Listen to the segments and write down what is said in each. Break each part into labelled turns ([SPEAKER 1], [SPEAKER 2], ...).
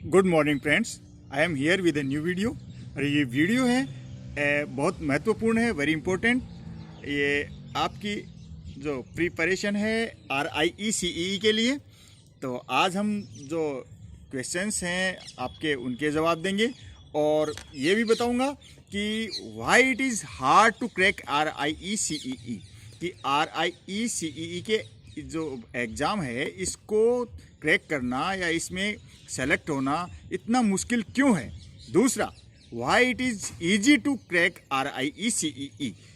[SPEAKER 1] Good morning friends, I am here with a new video. और ये video है बहुत महत्वपूर्ण है, वेरी इम्पोर्टेंट। ये आपकी जो प्रिपरेशन है RIECE के लिए। तो आज हम जो क्वेश्चंस हैं आपके उनके जवाब देंगे और ये भी बताऊंगा कि why it is hard to crack RIECE, कि RIECE के जो एग्ज़ाम है इसको क्रैक करना या इसमें सेलेक्ट होना इतना मुश्किल क्यों है। दूसरा, why it is easy to crack RIECE,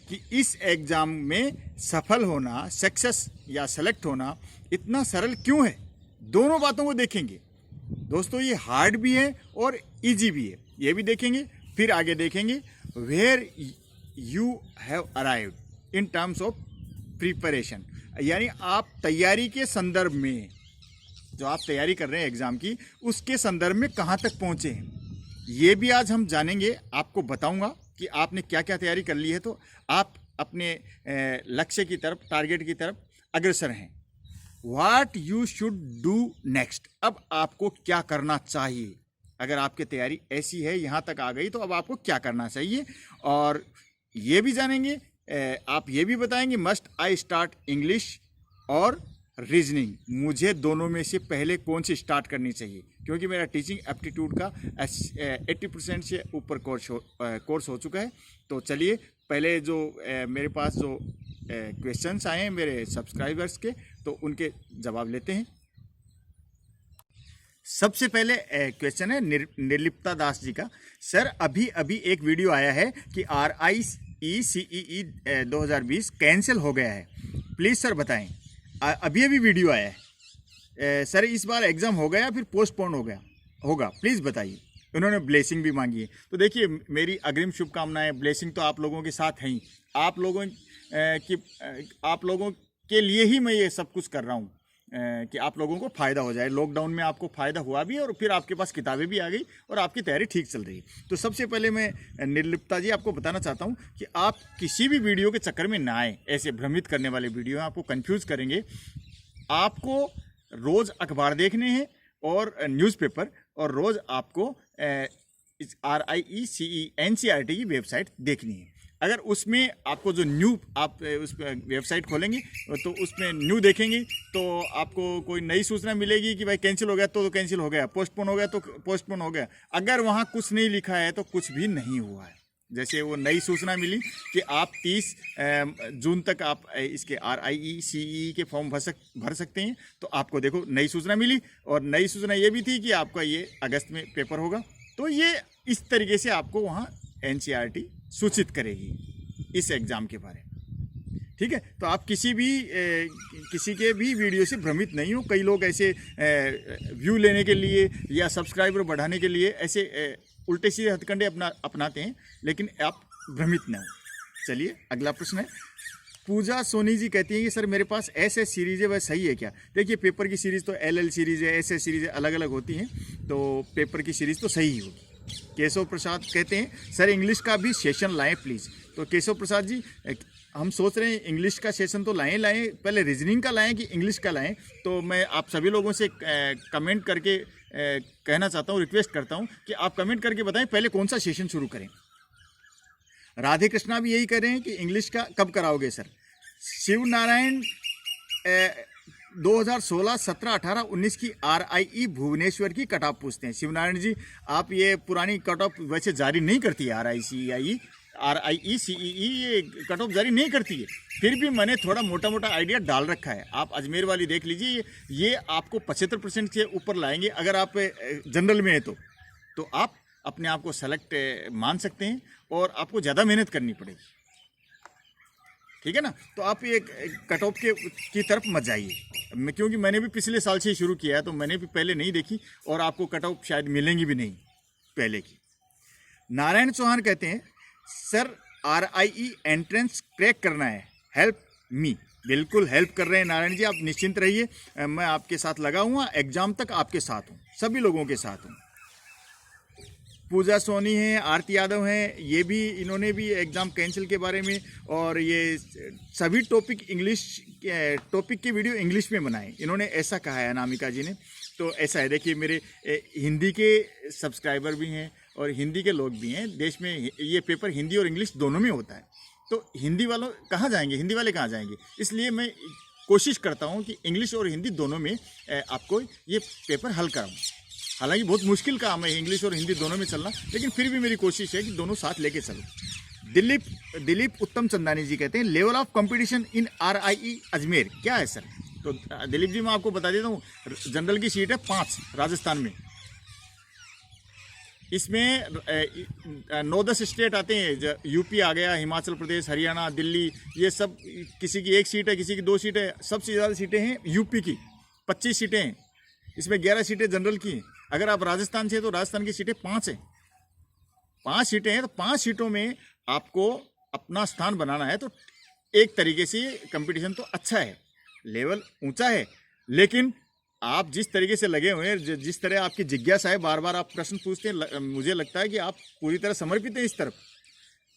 [SPEAKER 1] कि इस एग्ज़ाम में सफल होना, सक्सेस या सेलेक्ट होना इतना सरल क्यों है। दोनों बातों को देखेंगे दोस्तों। ये हार्ड भी है और इजी भी है, ये भी देखेंगे। फिर आगे देखेंगे where you have arrived in terms of preparation, यानी आप तैयारी के संदर्भ में, जो आप तैयारी कर रहे हैं एग्ज़ाम की, उसके संदर्भ में कहाँ तक पहुँचे हैं, ये भी आज हम जानेंगे। आपको बताऊंगा कि आपने क्या क्या तैयारी कर ली है, तो आप अपने लक्ष्य की तरफ, टारगेट की तरफ अग्रसर हैं। What you should do next, अब आपको क्या करना चाहिए। अगर आपकी तैयारी ऐसी है, यहाँ तक आ गई, तो अब आपको क्या करना चाहिए। और ये भी जानेंगे, आप ये भी बताएंगे मस्ट आई स्टार्ट इंग्लिश और रीजनिंग, मुझे दोनों में से पहले कौन सी स्टार्ट करनी चाहिए, क्योंकि मेरा टीचिंग एप्टीट्यूड का 80% से ऊपर कोर्स हो चुका है। तो चलिए पहले जो मेरे पास जो क्वेश्चंस आए हैं मेरे सब्सक्राइबर्स के, तो उनके जवाब लेते हैं। सबसे पहले क्वेश्चन है निर्लिप्ता दास जी का। सर, अभी अभी एक वीडियो आया है कि RIECE 2020 कैंसिल हो गया है, प्लीज़ सर बताएं। अभी अभी वीडियो आया है सर, इस बार एग्ज़ाम हो गया फिर पोस्टपोन हो गया होगा, प्लीज़ बताइए। उन्होंने ब्लेसिंग भी मांगी है। तो देखिए, मेरी अग्रिम शुभकामनाएं, ब्लेसिंग तो आप लोगों के साथ हैं ही। आप लोगों के लिए ही मैं ये सब कुछ कर रहा हूँ कि आप लोगों को फ़ायदा हो जाए। लॉकडाउन में आपको फ़ायदा हुआ भी और फिर आपके पास किताबें भी आ गई और आपकी तैयारी ठीक चल रही है। तो सबसे पहले मैं निर्लिप्ता जी आपको बताना चाहता हूँ कि आप किसी भी वीडियो के चक्कर में ना आए। ऐसे भ्रमित करने वाले वीडियो आपको कंफ्यूज करेंगे। आपको रोज़ अखबार देखने हैं और न्यूज़पेपर, और रोज़ आपको इस RIECE NCERT की वेबसाइट देखनी है। अगर उसमें आपको जो न्यू, आप उस वेबसाइट खोलेंगे तो उसमें न्यू देखेंगे तो आपको कोई नई सूचना मिलेगी कि भाई कैंसिल हो गया तो कैंसिल हो गया, पोस्टपोन हो गया तो पोस्टपोन हो गया। अगर वहाँ कुछ नहीं लिखा है तो कुछ भी नहीं हुआ है। जैसे वो नई सूचना मिली कि आप 30 जून तक आप इसके RIECE के फॉर्म भर सकते हैं, तो आपको देखो नई सूचना मिली। और नई सूचना ये भी थी कि आपका ये अगस्त में पेपर होगा। तो ये इस तरीके से आपको वहाँ NCERT सूचित करेगी इस एग्ज़ाम के बारे में, ठीक है। तो आप किसी के भी वीडियो से भ्रमित नहीं हो। कई लोग ऐसे व्यू लेने के लिए या सब्सक्राइबर बढ़ाने के लिए ऐसे उल्टे सीधे हथकंडे अपनाते हैं, लेकिन आप भ्रमित न हो। चलिए अगला प्रश्न है। पूजा सोनी जी कहती हैं कि सर मेरे पास SS सीरीज़ है, वह सही है क्या। देखिए, पेपर की सीरीज़ तो LL सीरीज़ है, SS सीरीज़ अलग अलग होती हैं, तो पेपर की सीरीज़ तो सही ही होगी। केशव प्रसाद कहते हैं सर इंग्लिश का भी सेशन लाएं प्लीज़। तो केशव प्रसाद जी, हम सोच रहे हैं इंग्लिश का सेशन तो लाएं, पहले रीजनिंग का लाएं कि इंग्लिश का लाएं। तो मैं आप सभी लोगों से कमेंट करके कहना चाहता हूं, रिक्वेस्ट करता हूं कि आप कमेंट करके बताएं पहले कौन सा सेशन शुरू करें। राधे कृष्णा भी यही कह रहे हैं कि इंग्लिश का कब कराओगे सर। शिव नारायण 2016, 17, 18, 19 की RIE भुवनेश्वर की कट ऑफ पूछते हैं। शिवनारायण जी, आप ये पुरानी कट ऑफ वैसे जारी नहीं करती है RIECE ये कट ऑफ जारी नहीं करती है, फिर भी मैंने थोड़ा मोटा मोटा आइडिया डाल रखा है। आप अजमेर वाली देख लीजिए, ये आपको 75% से ऊपर लाएंगे। अगर आप जनरल में है तो आप अपने आप को सेलेक्ट मान सकते हैं और आपको ज़्यादा मेहनत करनी पड़ेगी, ठीक है ना। तो आप ये कट ऑफ की तरफ मत जाइए, क्योंकि मैंने भी पिछले साल से ही शुरू किया है, तो मैंने भी पहले नहीं देखी और आपको कट ऑफ शायद मिलेंगी भी नहीं पहले की। नारायण चौहान कहते हैं सर RIE एंट्रेंस क्रैक करना है, हेल्प मी। बिल्कुल हेल्प कर रहे हैं नारायण जी, आप निश्चिंत रहिए, मैं आपके साथ लगा हुआ, एग्जाम तक आपके साथ हूँ, सभी लोगों के साथ हूँ। पूजा सोनी हैं, आरती यादव हैं, ये भी, इन्होंने भी एग्ज़ाम कैंसिल के बारे में, और ये सभी टॉपिक की वीडियो इंग्लिश में बनाए, इन्होंने ऐसा कहा है अनामिका जी ने। तो ऐसा है, देखिए मेरे हिंदी के सब्सक्राइबर भी हैं और हिंदी के लोग भी हैं देश में। ये पेपर हिंदी और इंग्लिश दोनों में होता है, तो हिंदी वालों कहाँ जाएंगे, हिंदी वाले कहाँ जाएंगे। इसलिए मैं कोशिश करता हूँ कि इंग्लिश और हिंदी दोनों में आपको ये पेपर हल कराऊँ। हालांकि बहुत मुश्किल काम है इंग्लिश और हिंदी दोनों में चलना, लेकिन फिर भी मेरी कोशिश है कि दोनों साथ लेके चलो। दिलीप उत्तम चंदानी जी कहते हैं, level of competition in RIE Ajmer क्या है सर? तो दिलीप जी मैं आपको बता देता हूँ, जनरल की सीट है 5 राजस्थान में। इसमें 9-10 स्टेट आते हैं, यूपी आ गया, हिमाचल प्रदेश, हरियाणा, दिल्ली, ये सब। किसी की 1 सीट है, किसी की 2 सीट है। सबसे ज़्यादा सीटें हैं यूपी की, 25 सीटें हैं। इसमें 11 सीटें जनरल की हैं। अगर आप राजस्थान से हैं तो राजस्थान की सीटें 5 हैं। 5 सीटें हैं, तो 5 सीटों में आपको अपना स्थान बनाना है। तो एक तरीके से कंपटीशन तो अच्छा है, लेवल ऊंचा है, लेकिन आप जिस तरीके से लगे हुए हैं, जिस तरह आपकी जिज्ञासा है, बार बार आप प्रश्न पूछते हैं, मुझे लगता है कि आप पूरी तरह समर्पित हैं इस तरफ।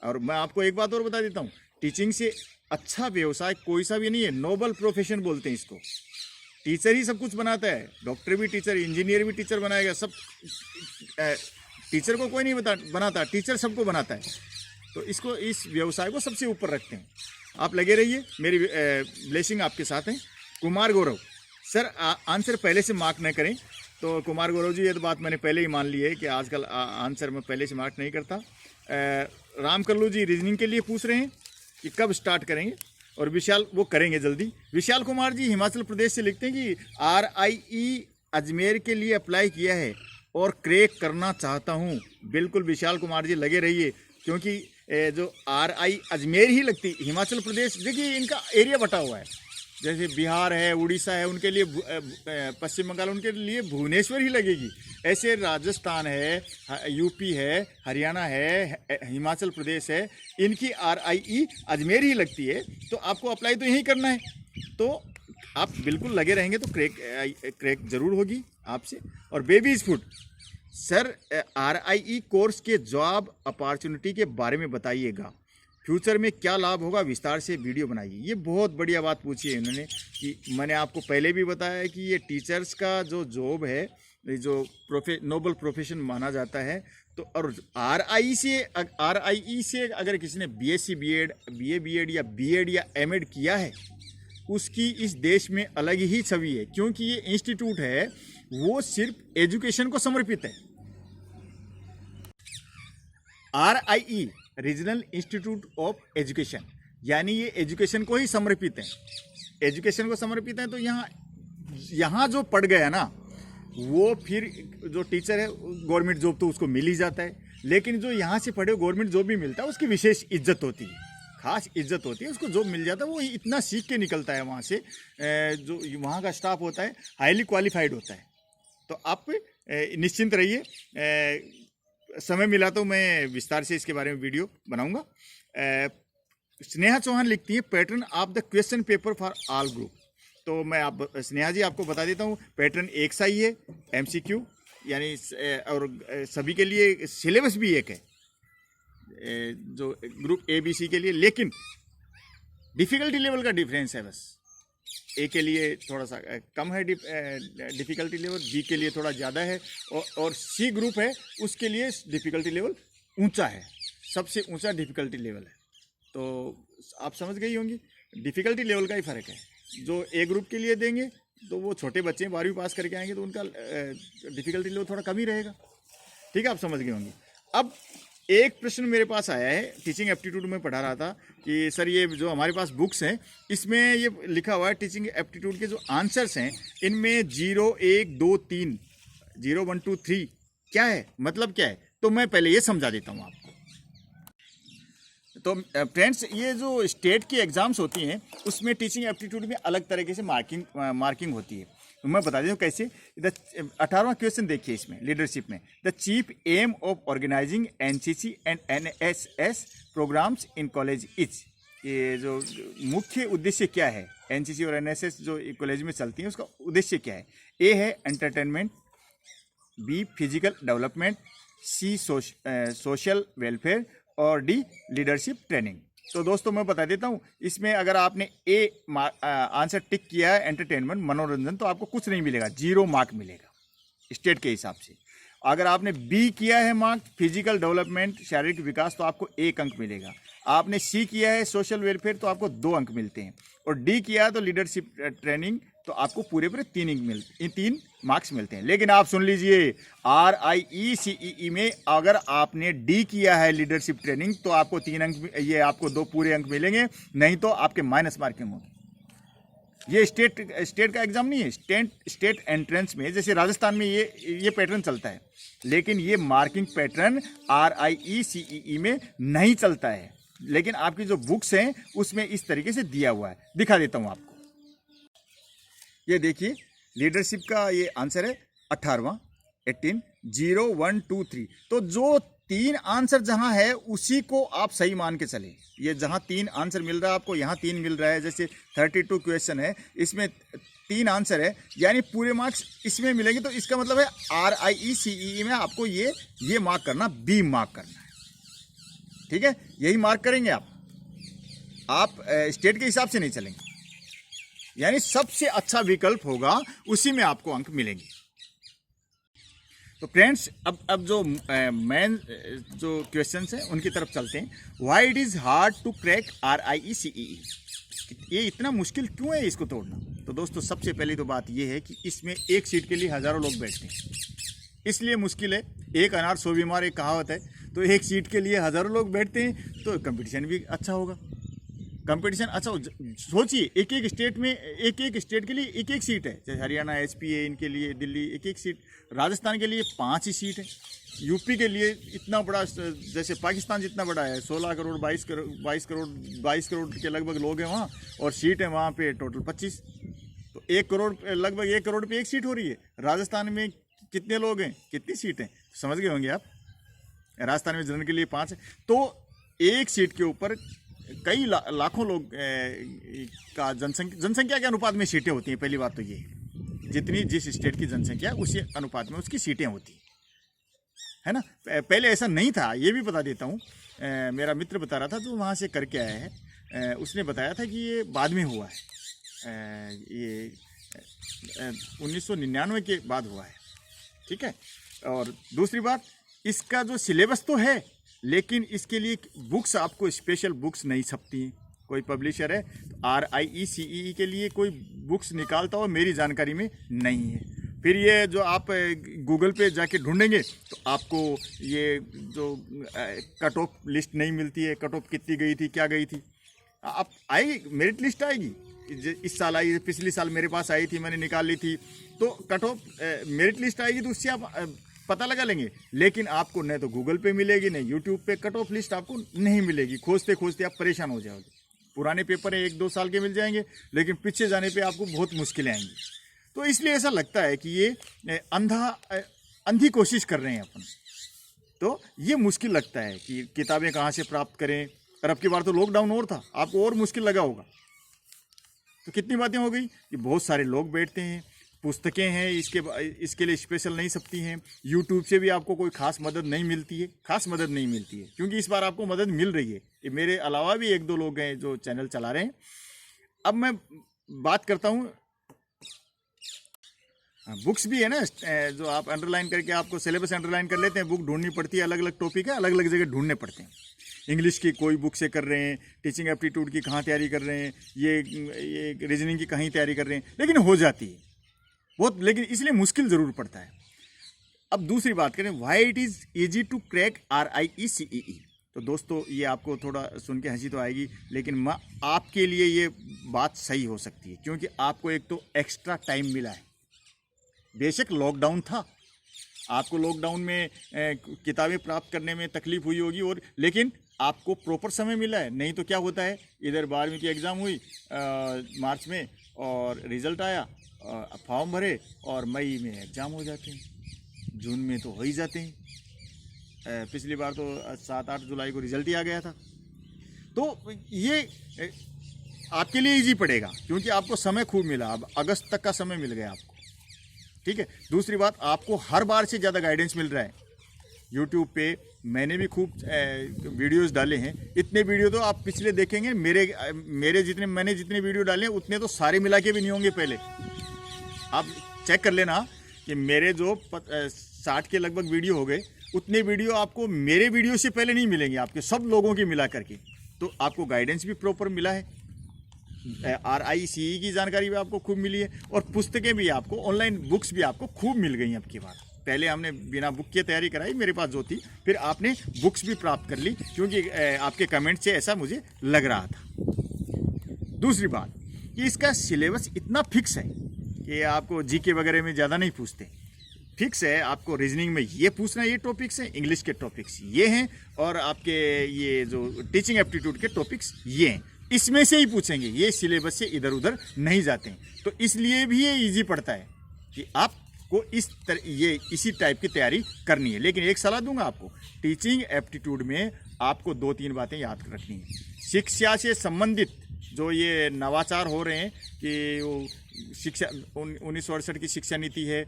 [SPEAKER 1] और मैं आपको एक बात और बता देता हूँ, टीचिंग से अच्छा व्यवसाय कोई सा भी नहीं है। नोबल प्रोफेशन बोलते हैं इसको। टीचर ही सब कुछ बनाता है, डॉक्टर भी टीचर, इंजीनियर भी टीचर बनाएगा, सब। टीचर को कोई नहीं बनाता, टीचर सबको बनाता है। तो इसको, इस व्यवसाय को सबसे ऊपर रखते हैं। आप लगे रहिए, मेरी ब्लेसिंग आपके साथ है। कुमार गौरव सर, आंसर पहले से मार्क न करें। तो कुमार गौरव जी, ये तो बात मैंने पहले ही मान ली है कि आजकल आंसर मैं पहले से मार्क नहीं करता। राम कल्लू जी रीजनिंग के लिए पूछ रहे हैं कि कब स्टार्ट करेंगे, और विशाल वो करेंगे जल्दी। विशाल कुमार जी हिमाचल प्रदेश से लिखते हैं कि RIE अजमेर के लिए अप्लाई किया है और क्रैक करना चाहता हूँ। बिल्कुल विशाल कुमार जी लगे रहिए, क्योंकि जो RIE अजमेर ही लगती, हिमाचल प्रदेश देखिए इनका एरिया बटा हुआ है। जैसे बिहार है, उड़ीसा है, उनके लिए पश्चिम बंगाल, उनके लिए भुवनेश्वर ही लगेगी। ऐसे राजस्थान है, यूपी है, हरियाणा है, हिमाचल प्रदेश है, इनकी RIE अजमेर ही लगती है। तो आपको अप्लाई तो यहीं करना है। तो आप बिल्कुल लगे रहेंगे तो क्रैक जरूर होगी आपसे। और babies food sir, RIE course के जॉब अपॉर्चुनिटी के बारे में बताइएगा, फ्यूचर में क्या लाभ होगा, विस्तार से वीडियो बनाइए। ये बहुत बढ़िया बात पूछी है इन्होंने, कि मैंने आपको पहले भी बताया है कि ये टीचर्स का जो जॉब है, जो नोबल प्रोफेशन माना जाता है। तो और RIE से अगर किसी ने BSc B.Ed, BA B.Ed या B.Ed या M.Ed किया है, उसकी इस देश में अलग ही छवि है, क्योंकि ये इंस्टीट्यूट है वो सिर्फ एजुकेशन को समर्पित है। RIE regional institute of education, यानी ये एजुकेशन को ही समर्पित है। एजुकेशन को समर्पित है, तो यहाँ जो पढ़ गया ना, वो फिर जो टीचर है गवर्नमेंट जॉब तो उसको मिल ही जाता है, लेकिन जो यहाँ से पढ़े गवर्नमेंट जॉब भी मिलता है, उसकी विशेष इज्जत होती है, खास इज्जत होती है, उसको जॉब मिल जाता है। वो इतना सीख के निकलता है वहाँ से, जो वहाँ का स्टाफ होता है हाईली क्वालिफाइड होता है। तो आप निश्चिंत रहिए, समय मिला तो मैं विस्तार से इसके बारे में वीडियो बनाऊंगा। स्नेहा चौहान लिखती है, pattern of the question paper for all group. तो मैं स्नेहा जी आपको बता देता हूँ, पैटर्न एक सा ही है, MCQ, यानी और सभी के लिए सिलेबस भी एक है, जो ग्रुप ABC के लिए, लेकिन डिफिकल्टी लेवल का डिफरेंस है बस। A के लिए थोड़ा सा कम है डिफ़िकल्टी लेवल, B के लिए थोड़ा ज़्यादा है, और C ग्रुप है उसके लिए डिफ़िकल्टी लेवल ऊंचा है, सबसे ऊंचा डिफ़िकल्टी लेवल है। तो आप समझ गई होंगी, डिफ़िकल्टी लेवल का ही फ़र्क है। जो A ग्रुप के लिए देंगे तो वो छोटे बच्चे 12वीं पास करके आएंगे, तो उनका डिफ़िकल्टी लेवल थोड़ा कम ही रहेगा। ठीक है, आप समझ गए होंगे। अब एक प्रश्न मेरे पास आया है, टीचिंग एप्टीट्यूड में पढ़ा रहा था कि सर ये जो हमारे पास बुक्स हैं, इसमें ये लिखा हुआ है टीचिंग एप्टीट्यूड के जो आंसर्स हैं, इनमें 0, 1, 2, 3, 0, 1, 2, 3 क्या है, मतलब क्या है? तो मैं पहले ये समझा देता हूँ आपको। तो फ्रेंड्स, ये जो स्टेट की एग्जाम्स होती हैं, उसमें टीचिंग एप्टीट्यूड में अलग तरीके से मार्किंग होती है। तो मैं बता देता हूँ कैसे। 18वां क्वेश्चन देखिए इसमें, लीडरशिप में, the chief aim of organising NCC and NSS programmes in college is. ये जो मुख्य उद्देश्य क्या है, NCC और NSS जो कॉलेज में चलती हैं, उसका उद्देश्य क्या है? A है entertainment, B physical development, C social welfare, और D लीडरशिप ट्रेनिंग। तो दोस्तों मैं बता देता हूँ, इसमें अगर आपने ए आंसर टिक किया है एंटरटेनमेंट मनोरंजन, तो आपको कुछ नहीं मिलेगा, 0 मार्क मिलेगा स्टेट के हिसाब से। अगर आपने बी किया है मार्क फिजिकल डेवलपमेंट शारीरिक विकास, तो आपको 1 अंक मिलेगा। आपने सी किया है सोशल वेलफेयर, तो आपको 2 अंक मिलते हैं। और डी किया है तो लीडरशिप ट्रेनिंग, तो आपको पूरे 3 मार्क्स मिलते हैं। लेकिन आप सुन लीजिए, RIECEE में अगर आपने डी किया है लीडरशिप ट्रेनिंग, तो आपको 3 अंक, ये आपको 2 पूरे अंक मिलेंगे, नहीं तो आपके माइनस मार्किंग होगी। ये स्टेट का एग्जाम नहीं है, स्टेट एंट्रेंस में जैसे राजस्थान में ये पैटर्न चलता है, लेकिन ये मार्किंग पैटर्न RIECEE में नहीं चलता है। लेकिन आपकी जो बुक्स हैं उसमें इस तरीके से दिया हुआ है, दिखा देता हूं आपको। ये देखिए लीडरशिप का ये आंसर है 18वां 18 0 1 2 3। तो जो 3 आंसर जहां है उसी को आप सही मान के चले। ये जहां 3 आंसर मिल रहा है आपको, यहाँ 3 मिल रहा है, जैसे 32 क्वेश्चन है, इसमें 3 आंसर है, यानी पूरे मार्क्स इसमें मिलेंगे। तो इसका मतलब है RIECEE में आपको ये मार्क करना, बी मार्क करना है, ठीक है, यही मार्क करेंगे आप स्टेट के हिसाब से नहीं चलेंगे। यानी सबसे अच्छा विकल्प होगा, उसी में आपको अंक मिलेंगे। तो फ्रेंड्स अब जो मेन जो क्वेश्चंस हैं उनकी तरफ चलते हैं। Why it is hard to crack RIECEE, ये इतना मुश्किल क्यों है इसको तोड़ना? तो दोस्तों सबसे पहली तो बात ये है कि इसमें एक सीट के लिए हजारों लोग बैठते हैं, इसलिए मुश्किल है। एक अनार 100 बीमार, एक कहावत है। तो एक सीट के लिए हजारों लोग बैठते हैं, तो कंपटीशन भी अच्छा होगा। कंपटीशन अच्छा सोचिए, एक स्टेट में एक स्टेट के लिए एक सीट है, जैसे हरियाणा SP है, इनके लिए दिल्ली एक सीट, राजस्थान के लिए 5 ही सीट है, यूपी के लिए इतना बड़ा, जैसे पाकिस्तान जितना बड़ा है, 16 करोड़ 22 करोड़ के लगभग लोग हैं वहाँ, और सीट है वहाँ पे टोटल 25। तो 1 करोड़ लगभग 1 करोड़ पे एक सीट हो रही है। राजस्थान में कितने लोग हैं, कितनी सीट हैं, समझ गए होंगे आप। राजस्थान में जनरल के लिए 5 है, तो एक सीट के ऊपर कई लाखों लोग का जनसंख्या के अनुपात में सीटें होती हैं। पहली बात तो ये, जितनी जिस स्टेट की जनसंख्या उसी अनुपात में उसकी सीटें होती है ना। पहले ऐसा नहीं था, ये भी बता देता हूँ। मेरा मित्र बता रहा था, तो वहाँ से करके आया है, उसने बताया था कि ये बाद में हुआ है, ये 1999 के बाद हुआ है, ठीक है। और दूसरी बात, इसका जो सिलेबस तो है, लेकिन इसके लिए बुक्स आपको स्पेशल बुक्स नहीं छपती हैं। कोई पब्लिशर है तो RIECEE के लिए कोई बुक्स निकालता हो मेरी जानकारी में नहीं है। फिर ये जो आप गूगल पे जाके ढूंढेंगे तो आपको ये जो कट ऑफ लिस्ट नहीं मिलती है, कट ऑफ कितनी गई थी, क्या गई थी, आप आएगी मेरिट लिस्ट आएगी, इस साल आई, पिछले साल मेरे पास आई थी, मैंने निकाल ली थी, तो कट ऑफ मेरिट लिस्ट आएगी, तो उससे आप पता लगा लेंगे। लेकिन आपको न तो गूगल पे मिलेगी, न यूट्यूब पे कट ऑफ लिस्ट आपको नहीं मिलेगी। खोजते खोजते आप परेशान हो जाओगे। पुराने पेपर है 1-2 साल के मिल जाएंगे, लेकिन पीछे जाने पे आपको बहुत मुश्किलें आएंगी। तो इसलिए ऐसा लगता है कि ये अंधी कोशिश कर रहे हैं अपन। तो ये मुश्किल लगता है कि किताबें कहाँ से प्राप्त करें। और अब की बार तो लॉकडाउन और था, आपको और मुश्किल लगा होगा। तो कितनी बातें हो गई कि बहुत सारे लोग बैठते हैं, पुस्तकें हैं इसके लिए स्पेशल नहीं छपती हैं, यूट्यूब से भी आपको कोई खास मदद नहीं मिलती है, क्योंकि इस बार आपको मदद मिल रही है। मेरे अलावा भी 1-2 लोग हैं जो चैनल चला रहे हैं। अब मैं बात करता हूँ, बुक्स भी है ना, जो आप अंडरलाइन करके आपको सिलेबस अंडरलाइन कर लेते हैं। बुक ढूंढनी पड़ती है, अलग अलग टॉपिक है, अलग अलग जगह ढूंढने पड़ते हैं। इंग्लिश की कोई बुक से कर रहे हैं, टीचिंग एप्टीट्यूड की कहाँ तैयारी कर रहे हैं, ये रीजनिंग की कहीं तैयारी कर रहे हैं, लेकिन हो जाती है बहुत, लेकिन इसलिए मुश्किल ज़रूर पड़ता है। अब दूसरी बात करें, why it is easy to crack RIECEE। तो दोस्तों ये आपको थोड़ा सुन के हंसी तो आएगी, लेकिन आपके लिए ये बात सही हो सकती है, क्योंकि आपको एक तो एक्स्ट्रा टाइम मिला है। बेशक लॉकडाउन था, आपको लॉकडाउन में किताबें प्राप्त करने में तकलीफ हुई होगी, और लेकिन आपको प्रॉपर समय मिला है। नहीं तो क्या होता है, इधर 12वीं की एग्ज़ाम हुई मार्च में, और रिज़ल्ट आया, फॉर्म भरे, और मई में एग्ज़ाम हो जाते हैं, जून में तो हो ही जाते हैं। पिछली बार तो 7-8 जुलाई को रिज़ल्ट ही आ गया था। तो ये आपके लिए इजी पड़ेगा, क्योंकि आपको समय खूब मिला। अब अगस्त तक का समय मिल गया आपको, ठीक है। दूसरी बात, आपको हर बार से ज़्यादा गाइडेंस मिल रहा है। यूट्यूब पे मैंने भी खूब वीडियोस डाले हैं। इतने वीडियो तो आप पिछले देखेंगे, मैंने जितने वीडियो डाले हैं उतने तो सारे मिला के भी नहीं होंगे। पहले आप चेक कर लेना कि मेरे जो 60 के लगभग वीडियो हो गए, उतने वीडियो आपको मेरे वीडियो से पहले नहीं मिलेंगे, आपके सब लोगों के मिला करके। तो आपको गाइडेंस भी प्रॉपर मिला है, RICE की जानकारी भी आपको खूब मिली है, और पुस्तकें भी आपको, ऑनलाइन बुक्स भी आपको खूब मिल गई अब की बार। पहले हमने बिना बुक की तैयारी कराई, मेरे पास जो थी, फिर आपने बुक्स भी प्राप्त कर ली, क्योंकि आपके कमेंट से ऐसा मुझे लग रहा था। दूसरी बात कि इसका सिलेबस इतना फिक्स है कि आपको GK वगैरह में ज़्यादा नहीं पूछते। फिक्स है, आपको रीजनिंग में ये पूछना, ये टॉपिक्स हैं, इंग्लिश के टॉपिक्स ये हैं, और आपके ये जो टीचिंग एप्टीट्यूड के टॉपिक्स ये हैं। इसमें से ही पूछेंगे, ये सिलेबस से इधर उधर नहीं जाते हैं। तो इसलिए भी ये इजी पड़ता है कि आपको इसी टाइप की तैयारी करनी है। लेकिन एक सलाह दूंगा आपको, टीचिंग एप्टीट्यूड में आपको 2-3 बातें याद रखनी है। शिक्षा से संबंधित जो ये नवाचार हो रहे हैं कि वो शिक्षा 1968 की शिक्षा नीति है,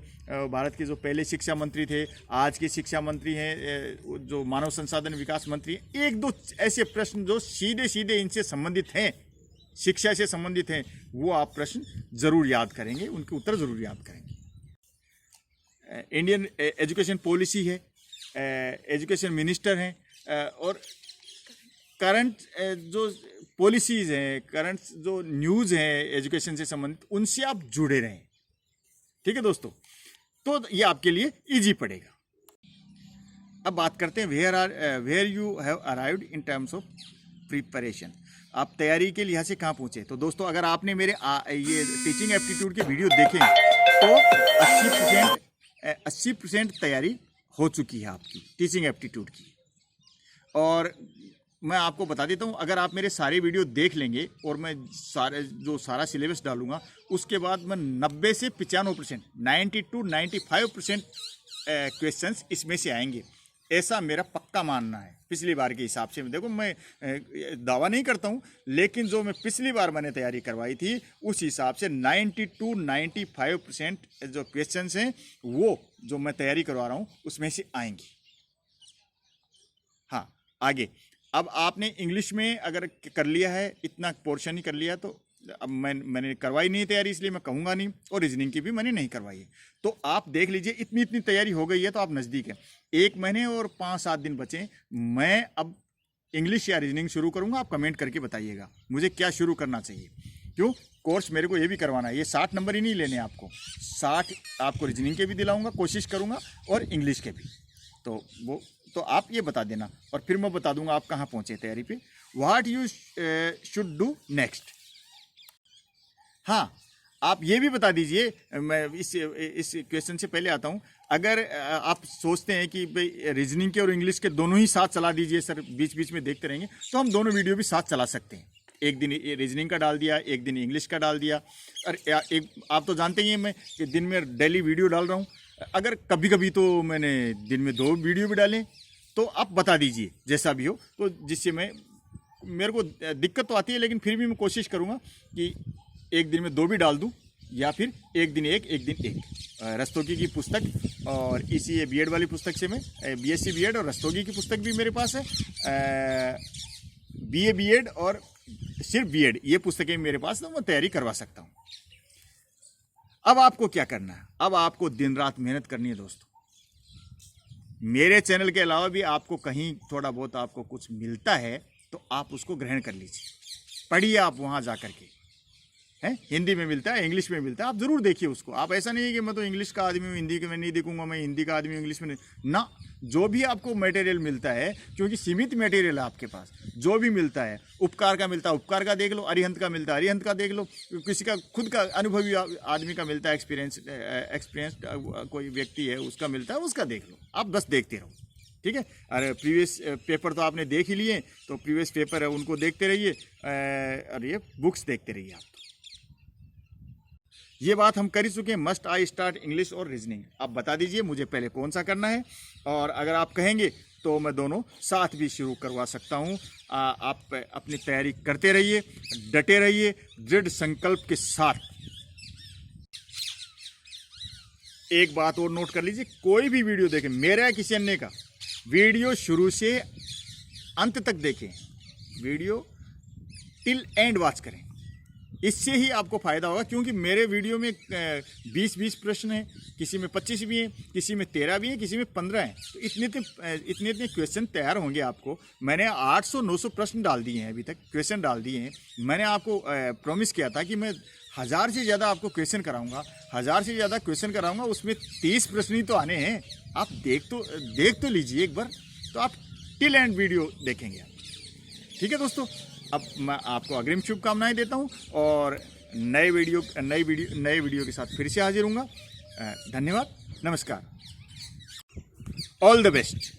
[SPEAKER 1] भारत के जो पहले शिक्षा मंत्री थे, आज के शिक्षा मंत्री हैं, जो मानव संसाधन विकास मंत्री हैं, 1-2 ऐसे प्रश्न जो सीधे सीधे इनसे संबंधित हैं, शिक्षा से संबंधित हैं, वो आप प्रश्न जरूर याद करेंगे, उनके उत्तर जरूर याद करेंगे। इंडियन एजुकेशन पॉलिसी है, एजुकेशन मिनिस्टर हैं, और करंट जो पॉलिसीज़ हैं, करंट जो न्यूज़ हैं एजुकेशन से संबंधित, उनसे आप जुड़े रहें। ठीक है दोस्तों, तो ये आपके लिए इजी पड़ेगा। अब बात करते हैं where you have arrived in terms of preparation. आप तैयारी के लिहाज से कहाँ पहुँचे। तो दोस्तों, अगर आपने मेरे ये टीचिंग एप्टीट्यूड के वीडियो देखे तो 80% तैयारी हो चुकी है आपकी टीचिंग एप्टीट्यूड की। और मैं आपको बता देता हूँ, अगर आप मेरे सारे वीडियो देख लेंगे और मैं सारा सिलेबस डालूंगा, उसके बाद मैं 90 से 95%, 90 to 95% क्वेश्चंस इसमें से आएंगे, ऐसा मेरा पक्का मानना है। पिछली बार के हिसाब से देखो, मैं दावा नहीं करता हूँ, लेकिन जो मैं पिछली बार मैंने तैयारी करवाई थी उस हिसाब से 90 to 95% जो क्वेश्चंस हैं वो जो मैं तैयारी करवा रहा हूँ उसमें से आएंगी। हाँ, आगे अब आपने इंग्लिश में अगर कर लिया है, इतना पोर्शन ही कर लिया, तो अब मैंने करवाई नहीं तैयारी, इसलिए मैं कहूँगा नहीं, और रीजनिंग की भी मैंने नहीं करवाई है। तो आप देख लीजिए, इतनी तैयारी हो गई है, तो आप नज़दीक है। 1 महीने और 5-7 दिन बचे। मैं अब इंग्लिश या रीजनिंग शुरू करूँगा, आप कमेंट करके बताइएगा मुझे क्या शुरू करना चाहिए। क्यों, कोर्स मेरे को ये भी करवाना है। ये 60 नंबर ही नहीं लेने आपको, 60 आपको रीजनिंग के भी दिलाऊँगा, कोशिश करूँगा, और इंग्लिश के भी। तो आप ये बता देना, और फिर मैं बता दूंगा आप कहाँ पहुँचे तैयारी पे। What you should do next. हाँ, आप ये भी बता दीजिए, मैं इस क्वेश्चन से पहले आता हूँ। अगर आप सोचते हैं कि भाई रीजनिंग के और इंग्लिश के दोनों ही साथ चला दीजिए सर, बीच बीच में देखते रहेंगे, तो हम दोनों वीडियो भी साथ चला सकते हैं। एक दिन रीजनिंग का डाल दिया, एक दिन इंग्लिश का डाल दिया। और आप तो जानते ही हैं मैं कि दिन में डेली वीडियो डाल रहा हूँ। अगर कभी कभी तो मैंने दिन में 2 वीडियो भी डालें, तो आप बता दीजिए जैसा भी हो, तो जिससे मेरे को दिक्कत तो आती है, लेकिन फिर भी मैं कोशिश करूँगा कि एक दिन में 2 भी डाल दूँ, या फिर एक दिन एक। रस्तोगी की पुस्तक और इसी बीएड वाली पुस्तक से मैं BSc बीएड और रस्तोगी की पुस्तक भी मेरे पास है, BA बीएड और सिर्फ बीएड, ये पुस्तकें मेरे पास, तो मैं तैयारी करवा सकता हूँ। अब आपको क्या करना है, अब आपको दिन रात मेहनत करनी है दोस्तों। मेरे चैनल के अलावा भी आपको कहीं थोड़ा बहुत आपको कुछ मिलता है तो आप उसको ग्रहण कर लीजिए, पढ़िए आप वहाँ जा कर के, हैं, हिंदी में मिलता है, इंग्लिश में मिलता है, आप ज़रूर देखिए उसको। आप ऐसा नहीं है कि मैं तो इंग्लिश का आदमी हूँ, हिंदी के में नहीं देखूंगा, मैं हिंदी का आदमी हूँ, इंग्लिश में नहीं ना। जो भी आपको मटेरियल मिलता है, क्योंकि सीमित मटेरियल है आपके पास, जो भी मिलता है, उपकार का मिलता है उपकार का देख लो, अरिहंत का मिलता है अरिहंत का देख लो, किसी का खुद का अनुभवी आदमी का मिलता है, एक्सपीरियंस कोई व्यक्ति है उसका मिलता है, उसका देख लो, आप बस देखते रहो। ठीक है, अरे प्रीवियस पेपर तो आपने देख ही लिए, तो प्रीवियस पेपर है उनको देखते रहिए, और ये बुक्स देखते रहिए आप। ये बात हम कर ही चुके हैं, मस्ट आई स्टार्ट इंग्लिश और रीजनिंग। आप बता दीजिए मुझे पहले कौन सा करना है, और अगर आप कहेंगे तो मैं दोनों साथ भी शुरू करवा सकता हूँ। आप अपनी तैयारी करते रहिए, डटे रहिए, दृढ़ संकल्प के साथ। एक बात और नोट कर लीजिए, कोई भी वीडियो देखें, मेरा या किसी अन्य का, वीडियो शुरू से अंत तक देखें, वीडियो टिल एंड वॉच करें, इससे ही आपको फ़ायदा होगा। क्योंकि मेरे वीडियो में 20-20 प्रश्न हैं, किसी में 25 भी हैं, किसी में 13 भी हैं, किसी में 15 हैं। तो इतने क्वेश्चन तैयार होंगे आपको। मैंने 800-900 प्रश्न डाल दिए हैं, अभी तक क्वेश्चन डाल दिए हैं। मैंने आपको प्रॉमिस किया था कि मैं 1000 से ज़्यादा आपको क्वेश्चन कराऊंगा, 1000 से ज़्यादा क्वेश्चन कराऊंगा, उसमें 30 प्रश्न ही तो आने हैं। आप देख तो लीजिए एक बार, तो आप टिल एंड वीडियो देखेंगे आप। ठीक है दोस्तों, अब मैं आपको अग्रिम शुभकामनाएं देता हूं और नए वीडियो के साथ फिर से हाजिर हूँगा। धन्यवाद, नमस्कार, ऑल द बेस्ट।